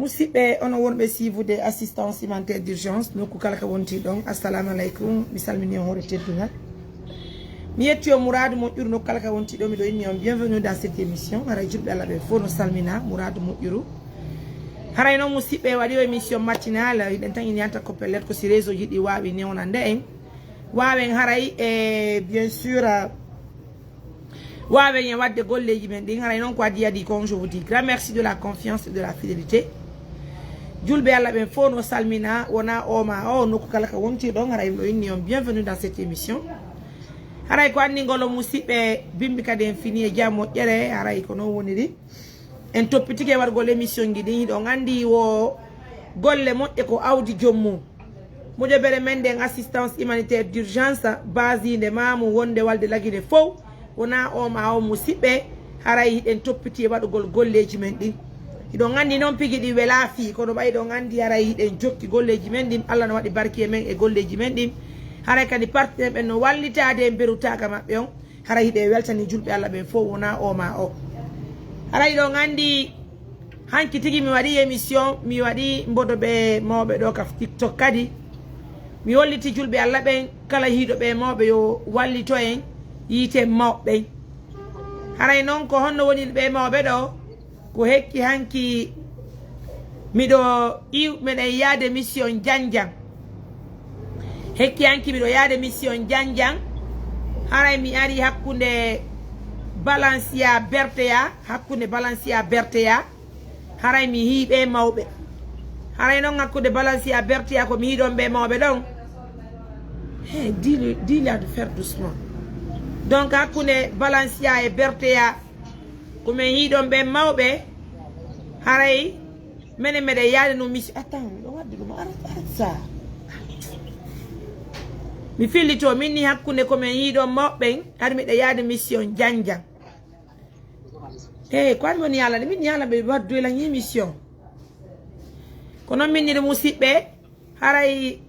Musidɓe ono wonɓe siivude assistance humanitaire d'urgence nokku kala ka wonti ɗon. Assalamu aleykum, mi salmini on hoore teddugal. Mi yetti on Mouradou Moƴƴuru nokku kala ka wonti ɗo, miɗo inni on bienvenue dans cette émission. Haray julɓe Allah ɓe fof no salmina Mouradou Moƴƴuru. Haray noon musidɓe waɗi o émission matinale yiɗen tan in yanta ko pellet ko si réseau ji ɗi wawi newnande en wawen haray e bien sûr wawen e wadde golleji men ɗin. Haray noon ko adi yadi kon, je vous dis grand merci de la confiance et de la fidélité. Julɓe Allah ɓen fof no salmina wona oma o nokku kala ka wonti ɗon. Haray miɗo inni on bienvenue dans cette émission. Haray ko anndingolo musidɓe bimbi kadi en fini e jam moƴƴere. Haray ko noon woniri en toppitike wargol émission ji ɗin. Hiɗon anndi wo golle moƴƴe ko awdi jommum moƴoɓere men nden assistance humanitaire d'urgence basinde mamu wonde walde laguine fof wona oma o musidɓe. Haray hiɗen toppiti e waɗugol golleji men ɗin. Hiɗon anndi noon pigi ɗi wela fi kono ɓay ɗon anndi haray hiɗen jokki golleji men ɗin. Allah no waɗi barki e men e golleji men ɗin. Haray kadi partenaire ɓen no wallitade e berutaka maɓɓe on. Haray hiɗe weltani julɓe Allah ɓen fof wona oma o. Haray ɗon anndi hanki tigi mi waɗi émission, mi waɗi mbodo ɓe mawɓe ɗo ka TikTok kadi mi holliti julɓe Allah ɓen kala hiiɗo ɓe mawɓe yo wallito en yiite mawɓe. Haray noon ko honno woni ɓe mawɓe ɗo ko hekki hanki miɗo meɗen yaade mission janjang. Hekki hanki miɗo yaade mission janjang. Haray mi ari hakkunde Balancia Berteya, hakkunde Balancia Berteya. Haray mi hiiɓe mawɓe. Haray noon hakkunde Balancia Berteya ko mi hiiɗon ɓe mawɓe ɗon. Dis-le de faire doucement. Donc hakkunde Balancia e Berteya ko min hiiɗon ɓe mawɓe. Haray menen meɗen yaade no mission. Attends, ɗo wadde ɗum arrête ça. Mi fillito min ni hakkunde ko min hiiɗon mawɓen har miɗe yaade mission janjang. Ko an woni yalade min yala ɓe waddu la émission ko noon min ni musidɓe. Haray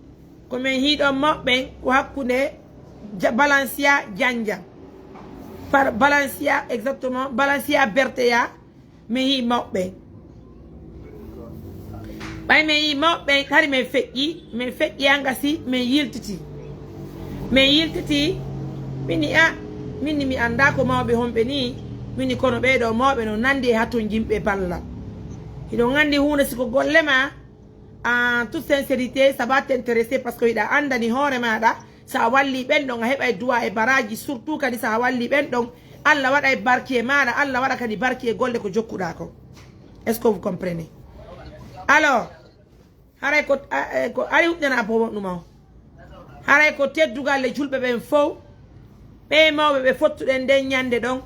ko min hiiɗon mawɓen ko hakkunde Balancia janjang par Balancia exactement Balancia Berteya min hi mawɓen. ɓay min yi mawɓen hari min feƴƴi angasi min yiltiti minni minni mi anda ko mawɓe homɓe ni minni kono ɓeɗo mawɓe no nandi e hatton jimɓe balla. Hiɗon andi hunde siko golle ma en toute sincérité ça va t'intéresser parce que hiɗa andani hoore maɗa sa walli ɓen ɗon a heɓa duwa e baraji surtout kadi sa walli ɓen ɗon Allah waɗa e barki e maɗa, Allah waɗa kadi barki e golle ko jokkuɗa ko. Est ce que vous comprenez? Alors haray ko ari huƴƴana bo ɗuma o. Haray ko teddugal e julɓe ɓen fof ɓe mawɓe ɓe fottuɗen nden ñande ɗon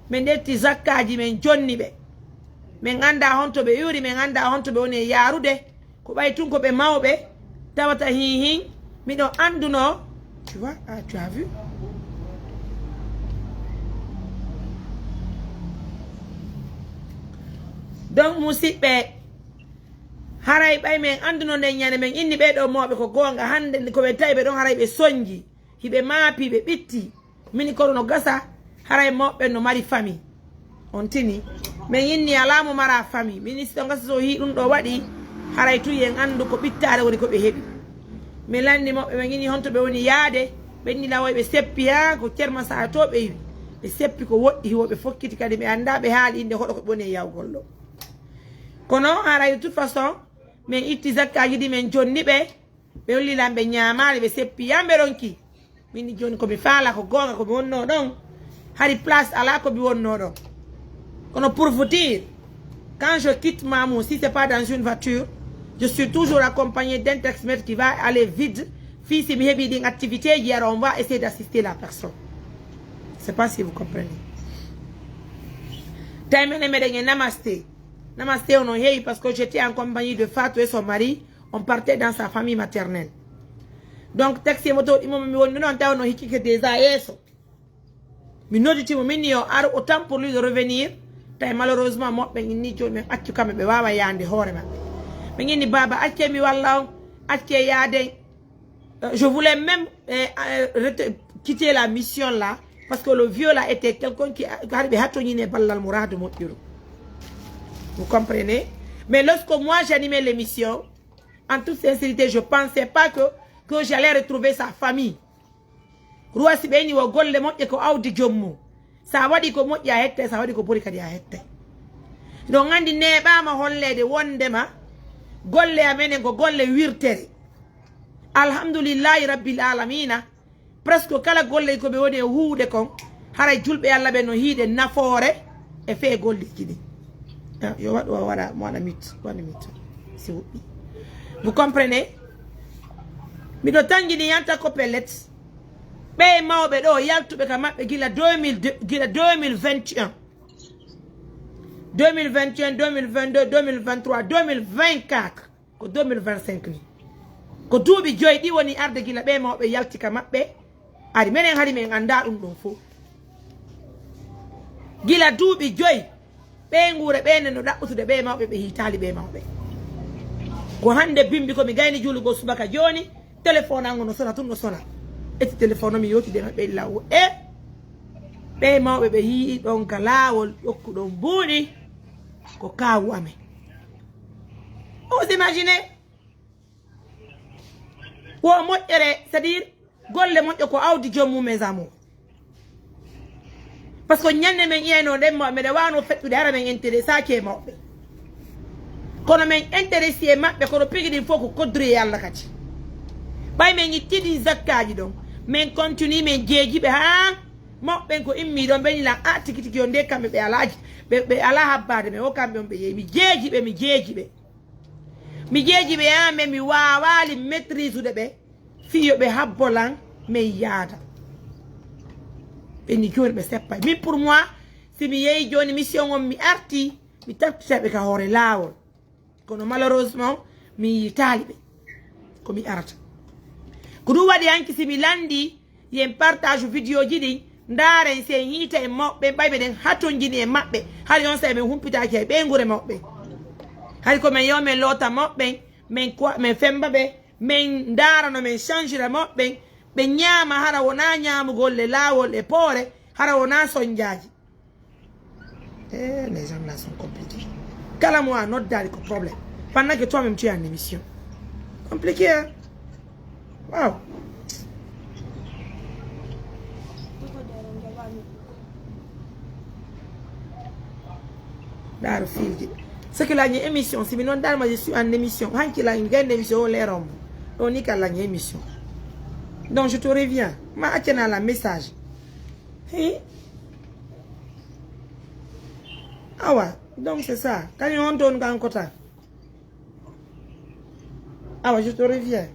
min ɗetti zakkaji men jonni ɓe min anda honto ɓe yuri, min anda honto ɓe woni e yarude ko ɓay tun ko ɓe mawɓe tawata hihin miɗo anduno. Tu vois, tu as vu? Donc musidɓe haray ɓay min anduno nden ñande min inni ɓeɗo mawɓe ko gonga hande koɓe tawi ɓe ɗon haray ɓe soñji hiɓe maapi ɓe ɓitti mini kono no gasa. Haray mawɓe no mari famille on tini min inni alamu mara famille ministre o gasa so hi ɗum ɗo waɗi haray tuy en andu ko ɓittare woni koɓe heeɓi. min landi mawɓe min inni honto ɓe woni yaade ɓe inni lawoy ɓe seppi ha ko cerma sa to ɓe wi ɓe seppi ko woɗɗi woɓe fokkiti kadi ɓe anda ɓe haali inde hoɗo ko ɓe woni e yawgol ɗo. Kono haray de toute façon min itti zakkaji ɗi min jonni ɓe ɓe hollilan ɓe ñamali ɓe seppi yamɓe ɗonki minni joni komi faala ko gonga komi wonno ɗon hari place ala komi wonno ɗon. Kono pour vous dire quand je quitte Mamou, si c'est pas dans une voiture, je suis toujours accompagné d'un taximètre qui va aller vide. Fils si mi heɓi ɗin activité ji alors on va essayer d'assister la personne. Je sais pas si vous comprenez. Tawi menen meɗen e namasté. Namasté on heewi parce que j'étais en compagnie de Fatou et son mari. On partait dans sa famille maternelle. Donc taxi moto ɗimo mi wonni noon taw no hikkike déjà yeeso. Mi nodditimo min yo ar autant pour lui de revenir. Tawi malheureusement moɓɓe inni joni min accu kamɓe ɓe wawa yande hoore maɓɓe. Min inni baba acce mi walla on acce yaade. Je voulais même quitter la mission là parce que le vieux là était quelqu'un qui a ɓe hattoñine ballal Mouradou Moƴƴuru. Vous comprenez? Mais lorsque moi j'animais l'émission, en toute sincérité, je ne pensais pas que j'allais retrouver sa famille. Roi Sibeni wa golle moƴƴe ko awdi jommu. Sa waɗi ko moƴƴi a hette, sa waɗi ko ɓuri kadi a hette. Ɗon andi neɓama hollede wondema golle amenen ko golle wirtere. Alhamdulillahi rabbil alamina. Presque kala golle ko ɓe woni e huude kon haray julɓe Allah ɓe no hiide nafoore e fee golleji ɗi. Yo waɗu waɗa mo waɗa mit si woɗɗi. Vous comprenez? Miɗo tangini yanta ko pellet. Ɓe mawɓe ɗo yaltuɓe ka maɓɓe gila 2021 2021 2022 2023 2024 ko 2025 ni ko duuɓi joyi ɗi woni arde gila ɓe mawɓe yalti ka maɓɓe ari minen hari min anda ɗum ɗon fof gila duuɓi joyi ɓe nguure ɓe no ɗaɓɓutude ɓe mawɓe ɓe hitali ɓe mawɓe ko hande bimbi komi gayni julugo subaka joni téléphone ango no sona tum no sona eti téléphone mi yotide maɓɓe lawo ɓe mawɓe ɓe yii ɗon ka laawol ƴokkuɗon buuɗi ko kawu amen. Vous imaginez wo moƴƴere c'est à dire golle moƴƴo ko awdi jommum mes amours par ce que ñande men ƴeeno ɗen mawɓe meɗe wano feɗɗude hara men intéressaki e mawɓe kono men intéressé e maɓɓe kono pigi ɗin fof ko kodduri e Allah kadi ɓay men ittiɗi zakkaji ɗon men continue men jeejiɓe ha moɓɓen ko immi ɗon ɓeni lan a tiki tiki o nde kamɓe ɓe alaji ɓe ala habbade men o kamɓe on ɓe yeeyi mi jeejiɓe ha men mi wawali maîtrise ude ɓe fiyoɓe habbolan men yaada ɓeni joni ɓe seppay min pour moi si mi yeeyi joni mission on mi arti mi taftitaɓe ka hoore laawol kono malheureusement mi yitali ɓe komi arata ko ɗum waɗi hanki si mi landi yen partage vidéo ji ɗin ndaren sen hiita e mawɓe ɓayɓe ɗen hatojini e maɓɓe hay on sa men humpitaki hay ɓe gure mawɓe hay ko men yo men loota mawɓen men femba ɓe men darano men changera mawɓen ɓe ñaama hara wona ñaamugol le laawol e poore hara wona soñjaji les gens là sont compliqués kala mo a noddali ko problème pendant que toi même tu es en émission compliqué hein wow Dar filji c'est que la émission si non dal ma je suis en émission hanki la une émission les romb on ni la émission donc je te reviens ma atena la message hey ah ouais donc c'est ça quand on donne dans quota ah ouais je te reviens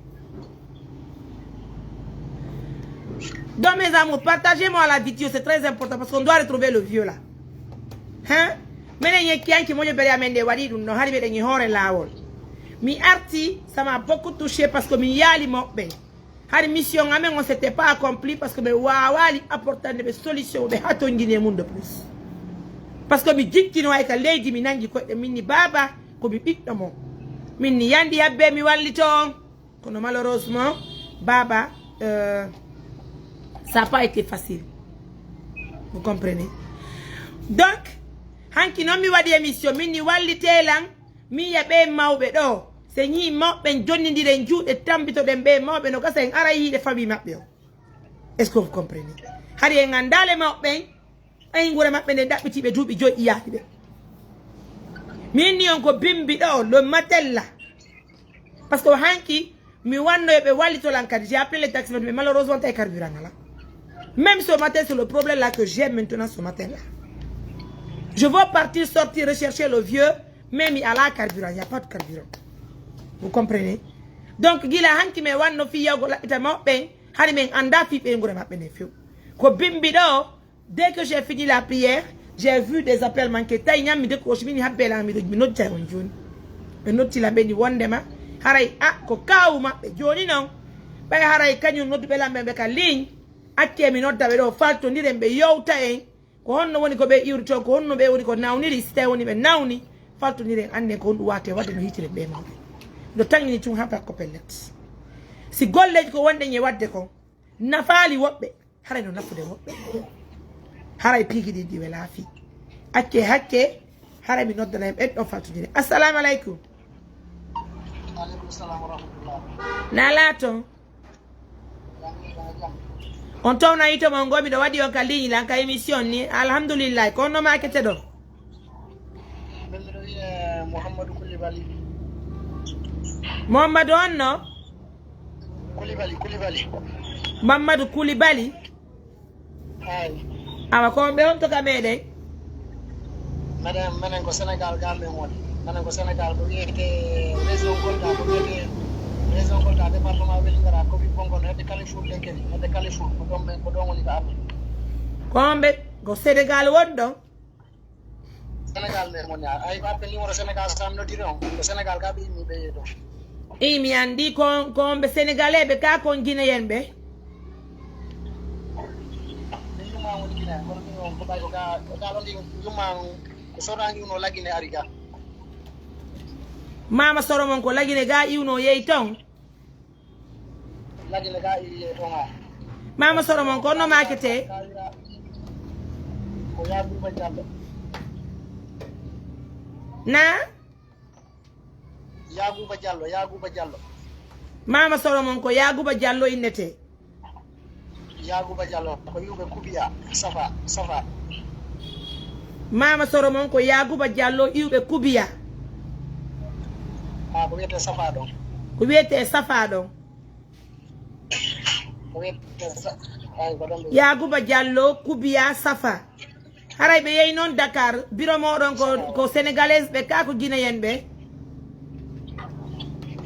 donc mes amours partagez-moi la vidéo c'est très important parce qu'on doit retrouver le vieux là hein menen yekki yanki moƴo bere amen nde waɗi ɗum no hari ɓeɗen e hoore laawol mi arti ça m'a beaucoup touché parce que mi yaali moɓɓe hari mission amen on c'était pas accompli parce que ɓe wawali apportande ɓe solution ɓe hatojini e mum de plus parce que mi jikkino hay ka leydi mi nangi koɗɗe minni baba komi ɓiɗɗo mo minni yandi habbe mi wallito on kono malheureusement baba ça n'a pas été facile vous comprenez donc hanki non mi waɗi émission min ni wallitelan mi ya ɓe mawɓe ɗo se ñi mawɓe jonnidiren juuɗe tambitoɗen ɓe mawɓe no gasa en ara yiide famille maɓɓe o est ce que vous comprenez hari en andale mawɓen ay gure maɓɓe nde ɗaɓɓitiɓe duuɓi joyi iyaaki ɓe min ni on ko bimbi ɗo le matin là parce que hanki mi wanno ɓe wallitolan kadi j'ai appelé les taxi mais malheureusement tay carburant là même ce matin c'est le problème là que j'ai maintenant ce matin là. Je veux partir, sortir, rechercher le vieux, même il y a la carburant, il n'y a pas de carburant. Vous comprenez? Donc, gila hanki me wan no fi yago la ita mawben, hani men anda fi pe ngure mapbe ne fiu. Ko bimbido, dès que j'ai fini la prière, j'ai vu des appels manqués. Tay nyam mi de ko shimini habbe la mi do mi notta on joni. Me notti la beni wondema, haray ko kawu mabbe joni non. Bay haray kanyu noddu be la be ka ligne, akke mi nodda be do falto ndiren be yowta en. Ko honno woni ko ɓe iwrito ko honno ɓe woni ko nawniri si tawi woni ɓe nawni faltoniren anden ko honɗum wate wadde no hitire ɓe mawɓe no tangini tun ha ko pellet si golleji ko wonɗen e wadde kon nafaali woɓɓe haray no nafude woɓɓe haray piigi ɗiɗi we laafi acce hakke hara mi noddana en ɓen ɗon faltodire. Assalamu aleykum. Aleykum salam wa rahmatullah. Na laato on tawna yito mon go miɗo waɗi on ka ligne lan ka émission ni alhamdoulillahi ko no makete ɗo min miɗo wiye Mouhamadou Koulibaly. Mouhamadou on no Koulibaly Mamadou Koulibaly ay awa ko ɓe on to ka meɗen menen ko Sénégal gamɓe woni menen ko Sénégal ko wiyete région Kolda ko wiyete région Kolda département Vélingara commune Bongono hedde Kalifour Lenkeli hedde Kalifour ko ɗon woni ko arde komɓe ko Sénégal wonɗon Sénégal nden woni ay ko arde numéro Sénégal so nodiri on ko Sénégal ka ɓe yimmi ɓe yeeɗo mi andi komɓe sénégalais ɓe ka kon guinéen ɓe min yumma woni Guinée kono ɗum on ko ɓay ko ga ɗon ɗi yumma ko sorangi uno laggine ari ga mama soromon ko laguine ga iwno yeey ton laggine ga i ton ha mama soromon ko no makete ko Yaguba Diallo na Yaguba Diallo mama soromon ko Yaguba Diallo innete Yaguba Diallo ko yuɓe Kubiya Safa mama soromon ko Yaguba Diallo iwɓe Kubiya ko wiyete Safa ɗon ko wiyete Safa ɗon ko wiyete ko ɗon Yaguba Diallo Kubiya Safa haray ɓe yeyi noon Dakar bureau moɗon ko sénégalais ɓe ka ko guinéen ɓe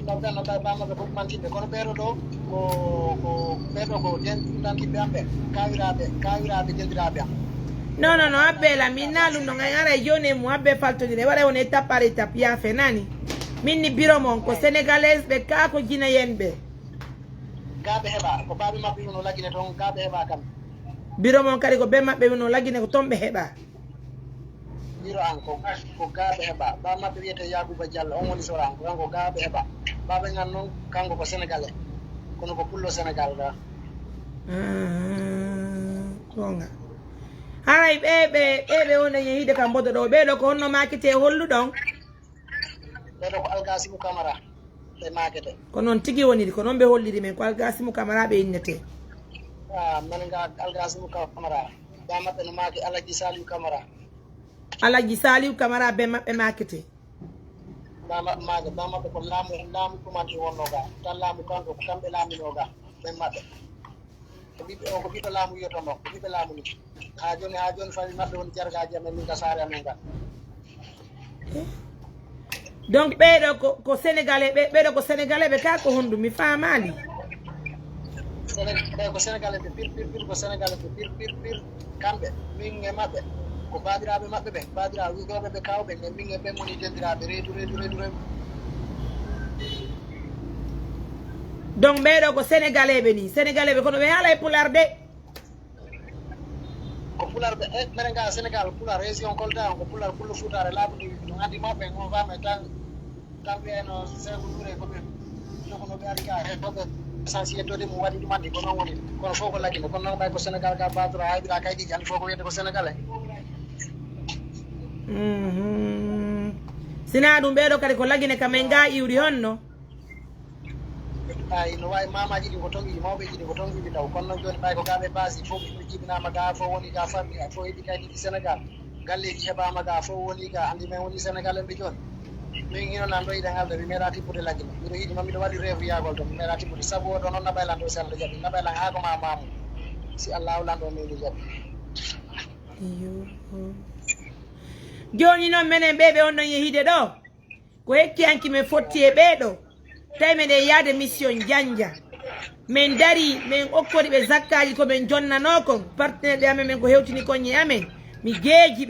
ɗanno bamaɓe fof mantiɓe kono ɓeeɗo ɗo ko ɓeeɗo ko denɗantiɓe am ɓe kawiraɓe dendiraɓe am non abbe la min na ɗum ɗon ay ara joni mo abbe faltodire waɗa on étape par étape yafe nani min ni bureau mon ko sénégalais ɓe ka ko guinéen ɓe gaɓe heɓa ko baɓe mabɓe wono laggine toon gaɓe heɓa kam bureau mon kadi ko ɓe mabɓe wono laggine ko toon ɓe heɓa bureau an ko gaɓe heɓa ba mabɓe wiyete Yaguba Diallo on woni soran ko kanko gaɓe heɓa baɓe gan noon kanko ko sénégalais kono ko pullo Sénégal ga gonga haray ɓeɓe wona yehide kam mbodo ɗo ɓeɗo ko honno makete holluɗon ɓeɗo ko Algasimou Camara ɓe makete ko noon tigui woniri ko noon ɓe holliri men ko Algasimou Camara ɓe innete men ga Algasimou Camara ba mabɓe no make Alaji Saliou Camara ɓe mabɓe makete ba mabɓe ko laamu kumanti wonno ga tan laamu kanko ko kamɓe laamino ga ɓen mabɓe ko ɓiɓɓe laamu wiyotono ko ɓiɓɓe laamu ni ha joni fami mabɓe woni jargaji amen min ka saare amen ga donc ɓeɗo ko sénégalais ɓeɗo ko sénégalais ɓe ka ko honɗum mi famali ko sénégalais ɓe pir ko sénégalais ɓe pir kamɓe min e mabɓe ko babiraɓe mabɓe ɓe babiraɓe wigoɓe ɓe kawɓe e min e ɓen woni dendiraɓe reedu donc ɓeɗo ko sénégalais ɓe ni sénégalais ɓe kono ɓe haala e pular de ko pular ɓe minen ga Sénégal pular région Kolda on ko pular pullo futare laaɓuɗi ɗum andi mawɓe on fama tan wiyeno Sékou Touré koɓe jogono ɓe ari ga heɓoɓe essence yettode mum waɗi ɗum andi ko noon woni kono fof ko laggine kono noon ɓay ko Sénégal ga batora hayɓira kayɗiji andi fof ko wiyete ko sénégalais sina ɗum ɓeɗo kadi ko laggine kamen ga iwri honno ay no wawi mamaji ɗi ko tonguiji mawɓeji ɗi ko tonguiji taw kono noon joni ɓay ko gaɓe basi fof ɓe jibinama ga fof woni ga fammi fof heeɓi kayɗiji Sénégal galleji heɓama ga fof woni ga andi men woni Sénégal en ɓe joni min ino nan ɗo yiɗen halde mi meeɗa tippude laggine mbiɗo yiɗi ma mbiɗo waɗi rêve yagol to mi meeɗa tippude saabu oɗo noon naɓaylan ɗo sella jaaɓi naɓaylan ha ko ma mamu si Allah hawlan ɗo mimi jaaɓi joni noon minen ɓeɓe on ɗon yehide ɗo ko hekkiyanki min fotti e ɓeɗo tawi meɗen yaade mission janja min dari min okkori ɓe zakkaji komin jonnano kon partenaire ɓe amen min ko hewtini koñe amen mi jeeji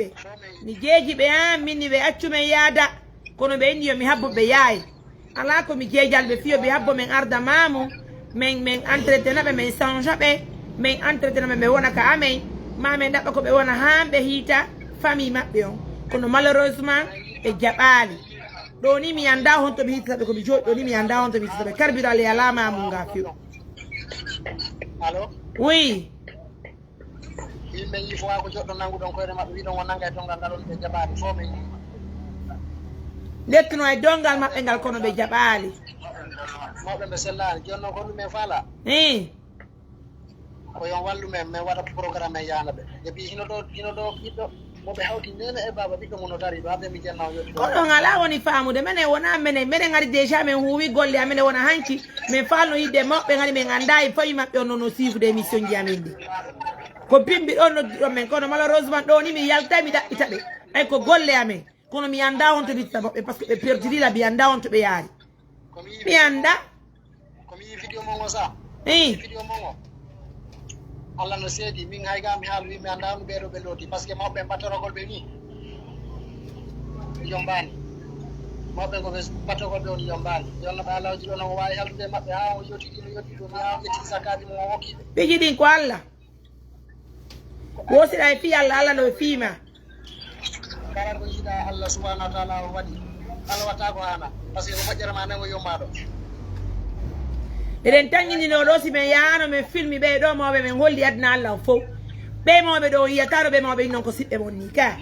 ɓe an minni ɓe accumen yaada kono ɓe inni yo mi habbo ɓe yaay ala ko mi jeejal ɓe fiyo ɓe habbo min arda mamu min entretena ɓe min change ɓe min entretena ɓe ɓe wona ka amen ma min ɗaɓɓa ko ɓe wona han ɓe hiita famille maɓɓe on kono malheureusement ɓe jaɓali ɗo ni mi anda honto ɓe hittataɓe komi jooɗi ɗo ni mi anda honto ɓe hittataɓe carburant le ala mamu nga fiyo allo oui yimɓe yi fof ko joɗɗo nanguɗon koyɗe maɓɓe wiɗon o nangga e tongal ngal on ɓe jaɓani fof min dettuno e dongal maɓɓe ngal kono ɓe jaɓaali mawɓe ɓe sellani joni noon ko ɗum men faala ko yon wallu men min waɗa programme e yana ɓe depuis hino ɗo ɓiɗɗo moɓe hawti nene e baba ɓiɗɗo mum no dari ɗo habe mi jenna o yoɗi kono ngala woni faamude minen wona minen ngari déjà min huuwi golle aminen wona hanki min falno yidde mawɓe ngari min anda e fawi maɓɓe on nono suivre émission ji amin ɗi ko bimbi ɗon noddiɗon men kono malheureusement ɗo ni mi yalta mi ɗaɓɓita ɓe ay ko golle amen kono mi anda on to ɗitta maɓɓe par ce que ɓe perdiri la mi anda on to ɓe yaari mi anda komi yi vidéo mon o sa vidéo mon o Allah no seedi min hay ga mi haal wi mi anda no ɓeɗo ɓe looti par ce que mawɓe mbattorogol ɓe ni yombani mawɓe koɓe mbattorogol ɓe on yombani jonno ɓe alawji ɗo nomo wawi haldude maɓɓe ha o yotiɗi no yotti ɗo mi ha o ƴetti sakaji mum o hokkiɓe piji ɗin ko Allah wosiɗa e fi Allah Allah no fiima kala ko yiɗa Allah subhanahu wa taala o waɗi Allah watta ko hana par ce que ko moƴƴere ma nango yommaɗo eɗen tanginino ɗo si min yahano min filmi ɓe ɗo mawɓe min holli adna Allah fof ɓe mawɓe ɗo yiyataɗo ɓe mawɓe non ko siɓɓe mon ni ka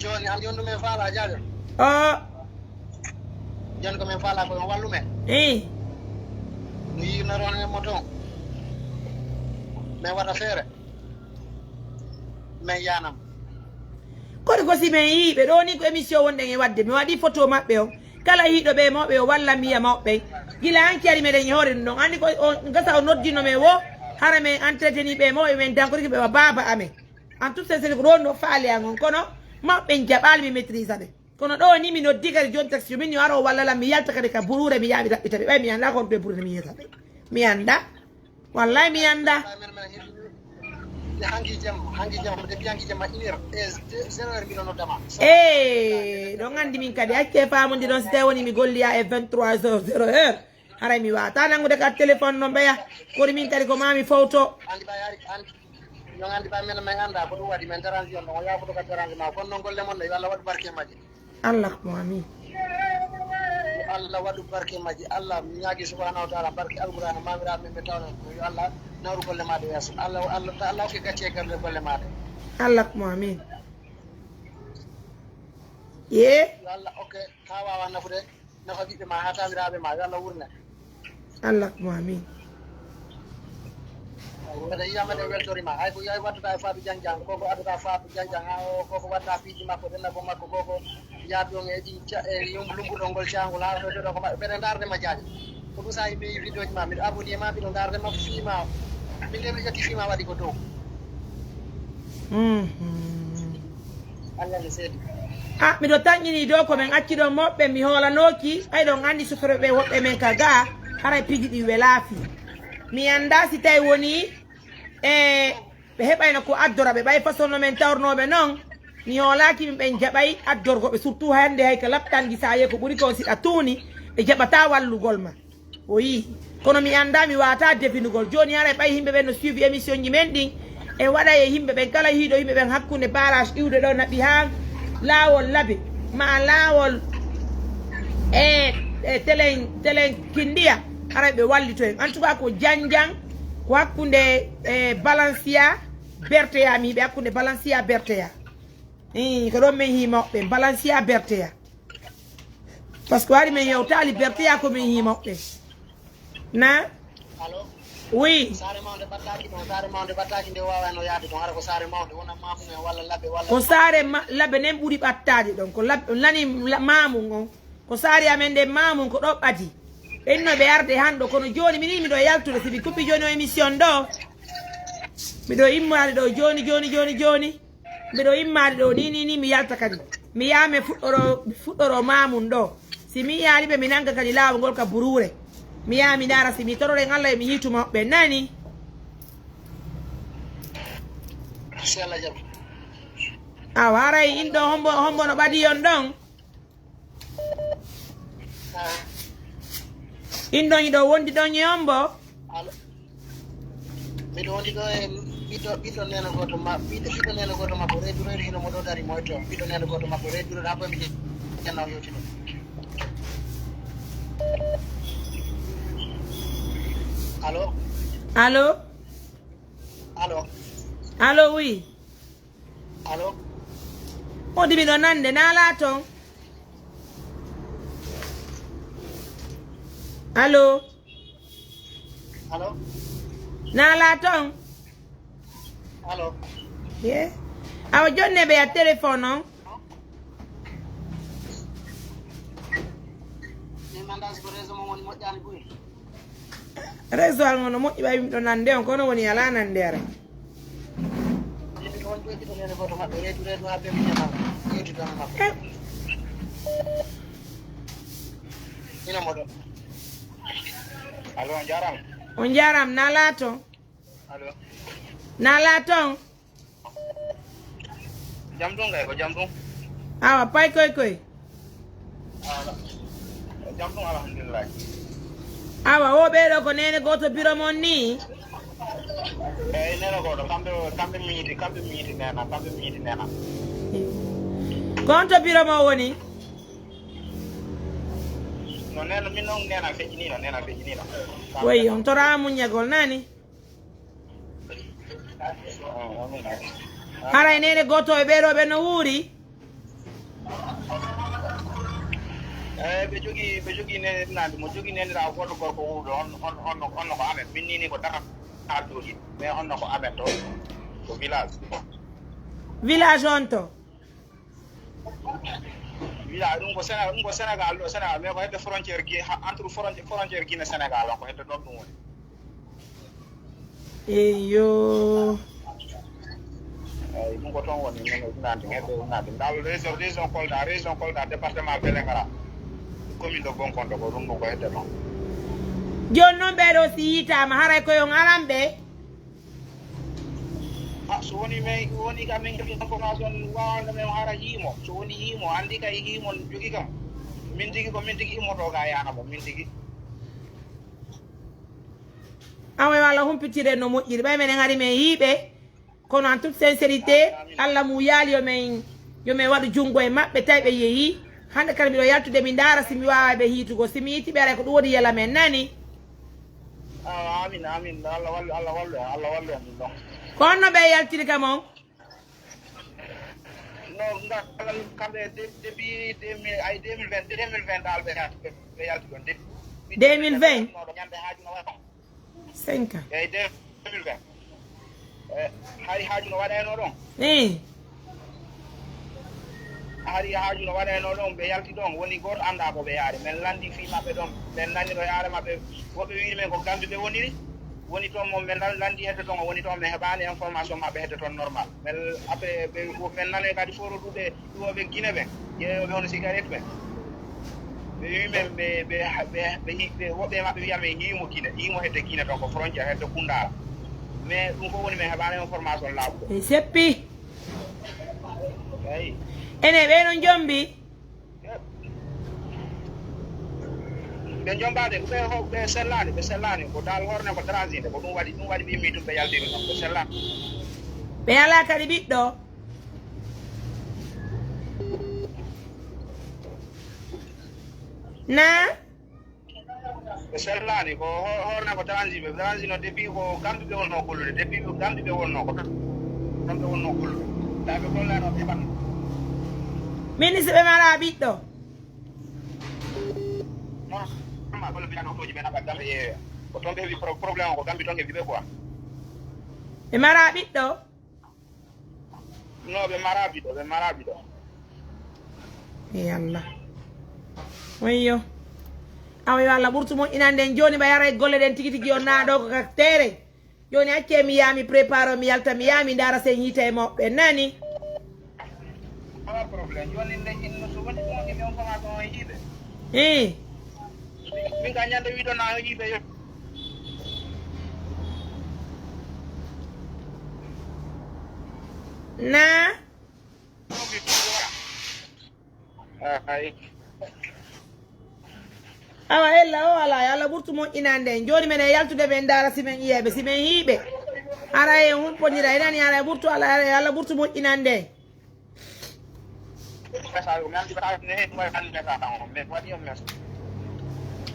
joni an jondu men faala jaajo joni ko min faala ko on wallu men no yirnoronemo toon min waɗa feere min yanam kono ko si min yiiɓe ɗo ni ko émission wonɗen e wadde mi waɗi photo maɓɓe o kala hiiɗo ɓe mawɓe o walla miya mawɓe gila hanki ari meɗen hoore ɗum ɗon anndi ko gasa o noddino men wo hara min entreteni ɓe mawɓe men dankoriki ɓe wa baba amen en toute sincérité ko ɗon no faale an on kono mawɓe jaɓali mi maîtrise aɓe kono ɗo ni mi noddi kadi joni taxi min yo aro wallalam mi yalta kadi ka burure mi yaaɓi ɗaɓɓita ɓe ɓay mi anda kono ɓe burure mi yiyata ɓe mi anda wallahi mi anda hanki jam depuis hanki jam 1 heure et 0 heure mbiɗo noddama ɗon andi min kadi hakke famude ɗon so tawi woni mi golliya e 23 heures 0 heure haray mi wata nangude ka téléphone no mbeya kono min kadi ko mami fawto andi ɓa yaari yon andi ɓa men min anda ko ɗum waɗi min dérange on ɗon o yafoto ka dérange ma kono noon golle mon ɗo yo Allah waɗu barke majji Allah mo amin Allah waɗu barke majji Allah mi ñaagui subhanahu wa taala barke alqur'ana mamiraɓe men ɓe tawno yo Allah nawru golle maɗe yesso Allah hokke gacci e garde golle maɗe Allah mo amin ye yo Allah okke ka wawa nafude nafa ɓiɓɓe ma ha tamiraɓe ma yo Allah wurne Allah mo amin mbeɗa yiyamaɗe weltorima hay ko yahi waddata e Fatou Diandiang koko addata Fatou Diandiang ha o koko wadda piiji makko ɗennabo makko koko yaadɗon e ɗi lumburɗol ngol cangol ha ɗoɗo ko maɓɓe mbeɗe dardema jaaji ko ɗum sa yimɓe yi vidéo ji ma mbiɗo abonné ma mbiɗo dardema fiima min de mbiɗo ƴetti fiima waɗi ko dow Allah ne seedi miɗo tañƴini dow komin acci ɗon moɓɓe mi hoolanoki ɓay ɗon andi suforoɓe woɓɓe men ka ga haray piiji ɗi welaafi mi anda si tawi woni ɓe heɓayno ko addora ɓe ɓay façon no men tawrnoɓe noon mi hoolaki min ɓen jaɓay addorgoɓe surtout hande hay ka laptangi sa ye ko ɓuuri ko siɗa tuuni ɓe jaɓata wallugol ma o yi kono mi anda mi wata definugol joni haray ɓay yimɓe ɓen no suivi émission ji men ɗin e waɗa e yimɓe ɓen kala hiiɗo yimɓe ɓen hakkude barage iwde ɗo naɓi ha laawol laabe ma laawol télé kindiya haray ɓe wallito en en tout cas ko Diandiang ko hakkude Balancia Berteya mi yiɓe hakkude Balancia Berteya ko ɗon min himoɓɓe Balancia Berteya par ce que waɗi min yewtali Berteya komin himoɓɓe na oui sare mawde battaki ɗon sare mawde battaki nde wawano yaade ɗon hara ko sare mawde wona mamum en walla labbe walla ko sare labbe nen ɓuuri ɓattade ɗon ko lani mamum on ko sare amen nde mamum ko ɗo ɓati ɓenno ɓe arde hanɗo kono joni mini miɗo yaltude sibi kuppi joni o émission ɗo miɗo immade ɗo joni miɗo immade ɗo ni mi yalta kadi mi yame fuɗɗoro mamum ɗo si mi yaaliɓe mi nanga kadi lawol ngol ka burure mi yaha mi dara si mi toroɗen Allah emi yituma ɓe nani awa haray in ɗo hombo no ɓadi yon ɗon in ɗon iɗo wondi ɗon yombo miɗo wondi ɗo e ɓiɗɗo neno goto ɓiɗɗo neno goto makko reydureri hino mo ɗo dari moyto ɓiɗɗo neno goto makko reydureri ha boy mi jennaw yewti ɗo allo oui allo o dimi ɗo nande nala toon Allo. Allo. Nala ton. Allo. Yeah. Awa jonne be a téléphone non. Ni mandas ko réseau mo woni moƴƴani buy. Réseau al ngono moƴƴi ba yimɓe ɗo nande on kono woni ala nandere. Yimɓe ko woni ɓe ɗiɗo nene goto maɓɓe reedu ha ɓe miñama. Yeetu tan maɓɓe. Ina moɗo. Allo jaram. On jaram nala ton. Allo. Nala ton. Jam ɗum kay ko jam ɗum. Awa pay koy. Jam ɗum alhamdulillah. Awa o ɓeɗo ko nene goto biro mon ni. Eyyi nene goto kamɓe miñiti nena. Gonto biro mo woni. No nena min noon nena feƴƴinino. Woy on tora muñagol nani. Haray nene goto e ɓeɗo ɓe no wuuri. ɓe jogui nenirade mo jogui nenira goto gorko wuuɗo onno ko amen min nini ko dara haldoji mais onno ko amen to ko village on to village ɗum ko sénégal ɗo sénégal mais ko hedde frontiére entre frontiére guine sénégal on ko hedde ɗon ɗum woni eyo eyyi ɗum ko toon woni nande hedde nande dal région Kolda département Vélingara commune de Gonkonto ko ɗum ɗum ko hedde toon joni noon ɓeɗo si yitama haray koyon aran ɓe so woni kam min heeɓi information wawande men hara yiimo so woni yiimo andi kay yiimo jogui kam min tigui immoto ga yanamo min tigui awa walla humpitire no moƴƴiri ɓay menen ari men yiiɓe kono en toute sincérité Allah mu yaali yomin waɗu junggo e maɓɓe tawi ɓe yeehi hande kala mbiɗo yaltude mi daara simi wawa ɓe hiitugo simi yitiɓe aray ko ɗum woni yela men nani amin Allah wallu en ɗum ɗon kono no ɓe yaltiri kam on no ngal kamɓe depuis 2020 dal ɓe yalti ɗon 2020 ñande haaju no waɗa 5 ans eyyi 2020 hari haaju no waɗeno ɗon hari haaju no waɗeno ɗon ɓe yalti ɗon woni goto anda ko ɓe yaari min landi fi maɓɓe ɗon min nanniro yaare maɓɓe woɓɓe wiide men ko Gambie ɓe woniri woni toon mo min landi hedde toon o woni toon min heɓani information maɓɓe hedde toon normal min après min nane kadi foroɗuɓe ɗuwoɓe Guinée ɓen ƴeewoɓe hono cigarette ɓen ɓe wi men ɓe woɓɓe maɓɓe wiya men yiimo hedde Guinée toon ko frontiére hedde Koundara mais ɗum fof woni min heɓani information laaɓuɗo e seppi eyi ene ɓeɗo jombi ɓe jombade ɓe sellani ko dal horne ko transité ko ɗum waɗi ɓe yimmi tum ɓe yaldiri ɗon ɓe sellani ɓe ala kadi ɓiɗɗo na ɓe sellani ko horne ko transino depuis ko Gambie ɓe wonno gollude depuis Gambie ɓe wonno ko ɗon ɓe wonno gollude tawi ɓe gollano ɓe ɓanno ministre ɓe mara ɓiɗɗo ma golle mbiyano otoji ɓe naɓa Gambie yeeya ko toon ɓe heeɓi probléme o ko Gambie toon heeɓi ɓe quoi ɓe mara ɓiɗɗo no ɓe mara ɓiɗɗo e Allah wayyo awa yo Allah ɓurtu moƴƴinanden joni ɓe yara e golle ɗen tigi tigi on naɗo ko kak tere joni acce mi yaami prépare o mi yalta mi yaami dara sen yiita e moɓɓe nani awa probléme joni nde inno so woni ɗum heeɓi information o yiiɓe min ka ñande wiɗo na yiiɓe yo na awa ella o ala yo Allah ɓurtu moƴƴinanden joni minen yaltude ɓen dara simen yiyeɓe simen hiiɓe ara e humponira e nani ara e ɓurtu ala yo Allah ɓurtu moƴƴinande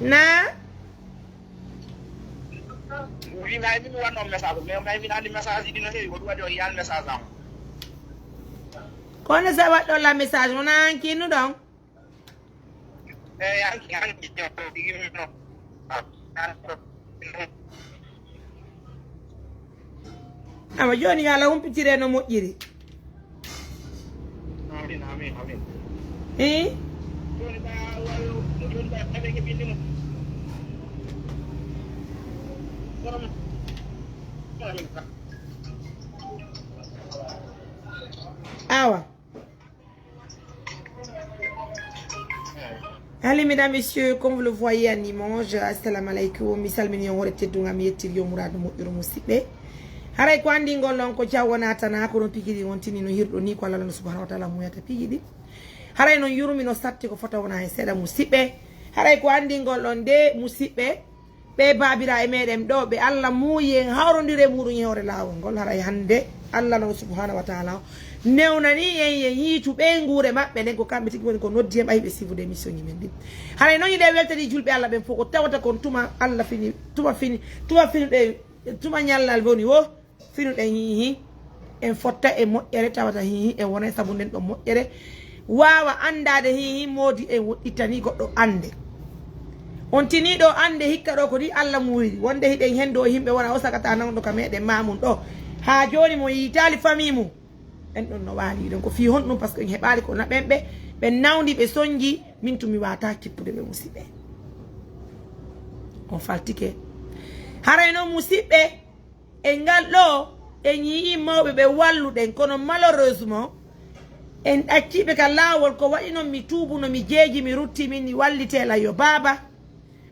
na wimi hay mimi wanno message mais min andi message ɗi no heewi ko ɗum waɗi o yiyan message am kono sa waɗɗolla message wona hankinu ɗon eyyi hanki ɗigui min noon ama joni yalla humpitire no moƴƴiri awa allez mesdames messieurs, comme vous le voyez en image, assalamu alaikum, mi salmini on rete dunga mi yettiri yo muradu moƴƴuru musidɓe haray ko andi ngollon ko jawwonatana ko non pigidi wontini no hirɗo ni ko Allah subhanahu wa ta'ala muyata pigidi haray non yurmi no satti ko fota wona e seeɗa musidɓe haray ko andi ngollon de musidɓe ɓe babira e meɗen ɗo ɓe Allah muuyen hawrodire muɗum yewre lawol ngol haray hande Allah subhanahu wa ta'ala newnani yen yiitu ɓe guure maɓɓe nden ko kamɓe tigi woni ko noddi hen ɓayiɓe sifude émission ji men ɗi haray noon yiɗe weltani julɓe Allah ɓen fof ko tawata kon tuma Allah fini tuma finuɗe tuma ñallal woni wo finuɗen hihi en fotta e moƴƴere tawata hihi en wona saabu nden ɗo moƴƴere wawa andade hihi modi en woɗɗitani goɗɗo ande on tiniɗo ande hikka ɗo ko ni Allah muuri wonde hiɗen hen ɗo yimɓe wona o sagata nawɗo ka meɗen mamum ɗo ha joni mo yitali famille mum en ɗon no waali ɗon ko fi honɗum par ce que en heɓali ko naɓen ɓe nawdi ɓe soñji min tumi wata kippude ɓe musidɓe on faltike haray noon musidɓe en ngal ɗo en yii mawɓe ɓe walluɗen kono malheureusement en ɗacciɓe ka laawol ko waɗi noon mi tuubuno mi jeeji mi rutti min mi wallitela yo baaba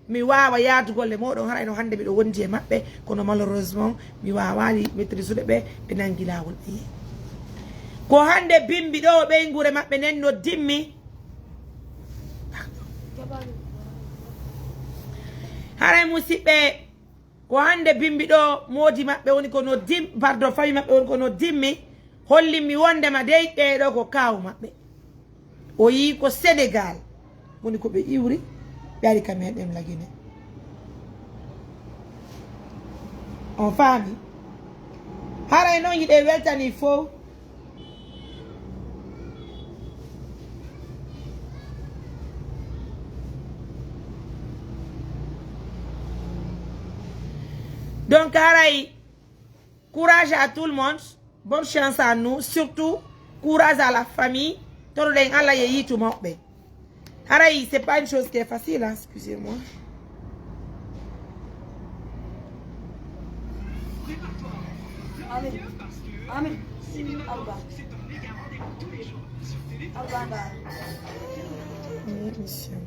mi wawa yaadugolle moɗon haray no hande miɗo wondi e maɓɓe kono malheureusement mi wawali maîtrisude ɓe ɓe nangi laawol ɓe yi ko hande bimbi ɗo ɓe gure maɓɓe nen no dimmi haray musidɓe ko hande bimbi ɗo moodi maɓɓe woni ko no pardon fawi maɓɓe woni ko no dimmi hollinmi wondema dey ɗeɗo ko kawu maɓɓe o yi ko Sénégal woni ko ɓe iwri ɓe ari ka meɗen lagine on faami haray noon yiɗe weltani fof donc haray courage à tout le monde, bonne chance à nous, surtout courage à la famille. Toroden Allah yeyi tout mokbe. Haray c'est pas une chose qui est facile, hein, excusez-moi. Amen. Amen. Alba. Alba. Monsieur.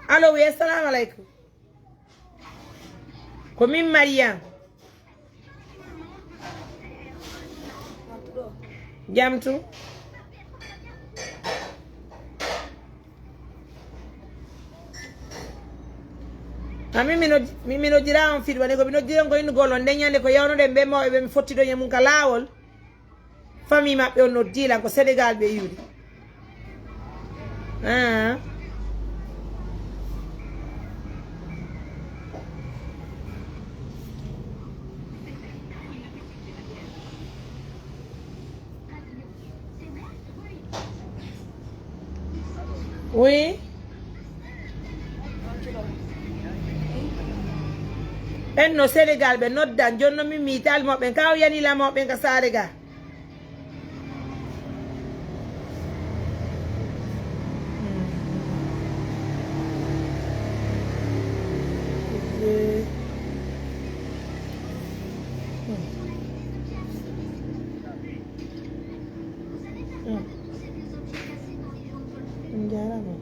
Allo, oui, assalamu alaikum. Comme Mariam. Jam tu? Ami mino jira on fiɗ waɗi ko mino jira ko inu gol on ndeñande ko yawnude ɓe mawɓe ɓe mi fottiɗo ñamum ka laawol famille maɓɓe on no diilan ko Sénégal ɓe yiwri oui en no Sénégal ɓe noddan jonno min mi yitali mawɓen kaw yanila mawɓen ka saare ga jarama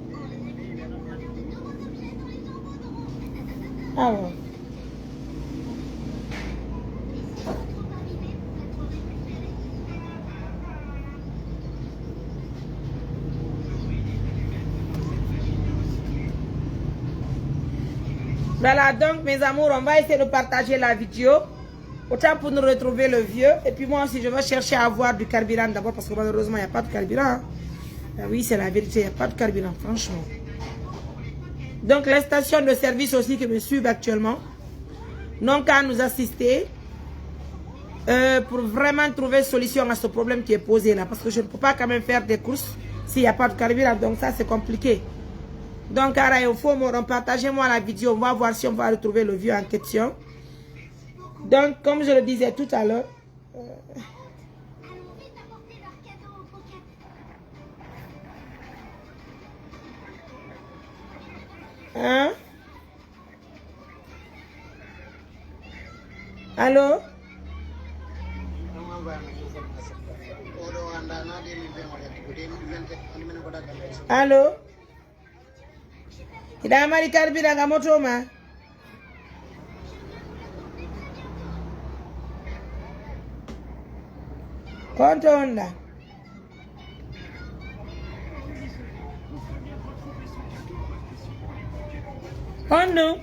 awa voilà donc mes amours on va essayer de partager la vidéo Autant pour nous retrouver le vieux. Et puis moi aussi, je vais chercher à avoir du carburant d'abord parce que malheureusement, il n'y a pas de carburant. Ah oui, c'est la vérité, il n'y a pas de carburant, franchement. Donc, les stations de service aussi qui me suivent actuellement n'ont qu'à nous assister pour vraiment trouver solution à ce problème qui est posé là. Parce que je ne peux pas quand même faire des courses s'il n'y a pas de carburant. Donc, ça, c'est compliqué. Donc, il faut partagez-moi la vidéo. On va voir si on va retrouver le vieux en question. Donc, comme je le disais tout à l'heure, hein? Allô? Allô? Ida mari karbira nga moto ma? Konto onda? Ondo?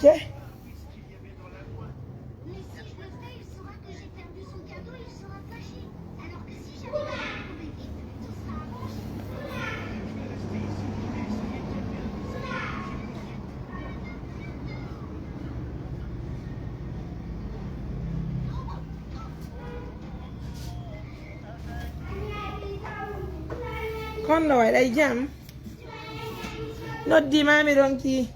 Yeah. Con rồi đây jam. Nó đi mà mày đón chi.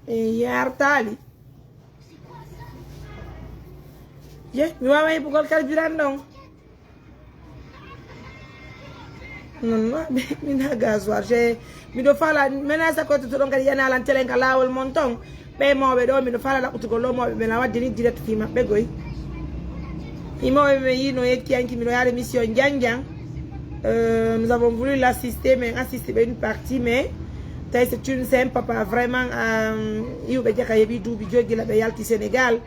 Yar tali. Yeah, mi mama ipo col carburante non. Non va mi na gasoil, mi do fala menasa ko to don kadi yana lan telen kala wol monton. Be mo be do mi do fala la ko lo mo be na waddi ni direct fi mabbe goy. Imo be yino yekki anki mi do yare mission janjang. Nous avons voulu l'assister mais assister une partie mais c'est un papa vraiment il be jaka yebi dubi jogi la be yalti Sénégal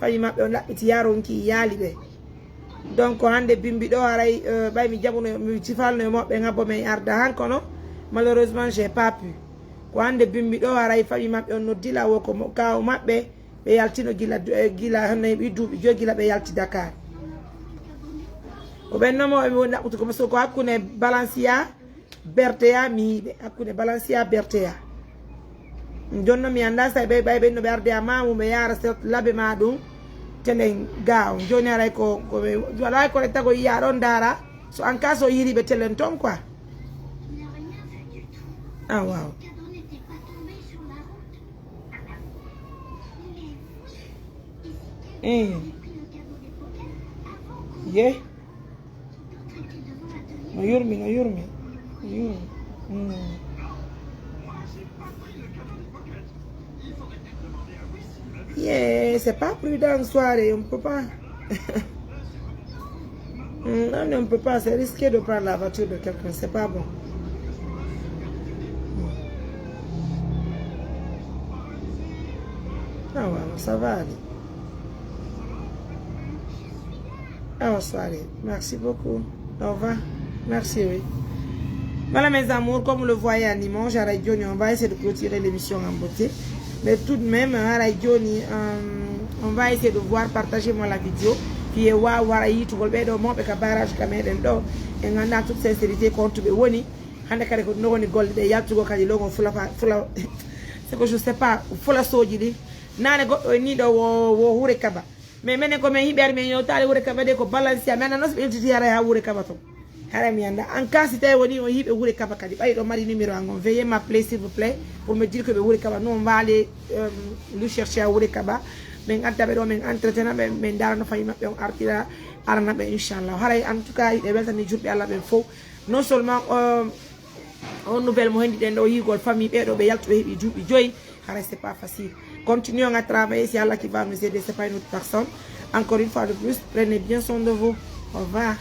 fami mabbe on labbiti yaron ki yali be donc hande bimbi do aray bay mi jabuno mi cifalno mobbe ngabo men arda han kono malheureusement j'ai pas pu ko hande bimbi do aray fami mabbe on noddila wo ko kaw mabbe be yaltino gila hanne bi dubi jogi la be yalti Dakar o benno mo mi wona ko so ko hakune Balancia Bertea mi hakune Balancia Bertea jonno mi anda say bay no berde amamu me yara set labe madum telen gaaw joni aray ko wala ko reta ko yaron dara so en cas o yiri be telen ton quoi ah wow yeah no yurmi yeah, c'est pas prudent en soirée, on peut pas. Non, on peut pas, c'est risqué de prendre la voiture de quelqu'un, c'est pas bon. Ah ouais, ça va aller. Ah, soirée, merci beaucoup. Au revoir. Merci, oui. Voilà mes amours, comme vous le voyez en image, à Johnny, on va essayer de clôturer l'émission en beauté. Mais tout de même, à Johnny, on va essayer de voir, partagez-moi la vidéo. Puis, wara yitu golbe do mo be ka barrage ka meden do e ngana toute sincérité compte be woni hande kare ko no woni golde be yattu go kadi logo fula c'est que je sais pas fula soji di nane go ni do wo hure kaba mais menen ko men hiber men yo tali hure kaba de ko Balancia men no be titi ara ha hure kaba to haram yanda en cas si tay woni on yibe wure kaba kadi bay do mari numéro ngon veuillez m'appeler s'il vous plaît pour me dire que be wure kaba non on va aller nous chercher à wure kaba men adda be do men entretena be men dara no fay mabbe on artira arana be inchallah haray en tout cas e weltani julbe Allah be fo non seulement on nouvelle mo hendi den do yigol famille be do be yalto be hebi jubi joy haray c'est pas facile continuons à travailler c'est Allah qui va nous aider c'est pas une autre personne encore une fois de plus prenez bien soin de vous au revoir.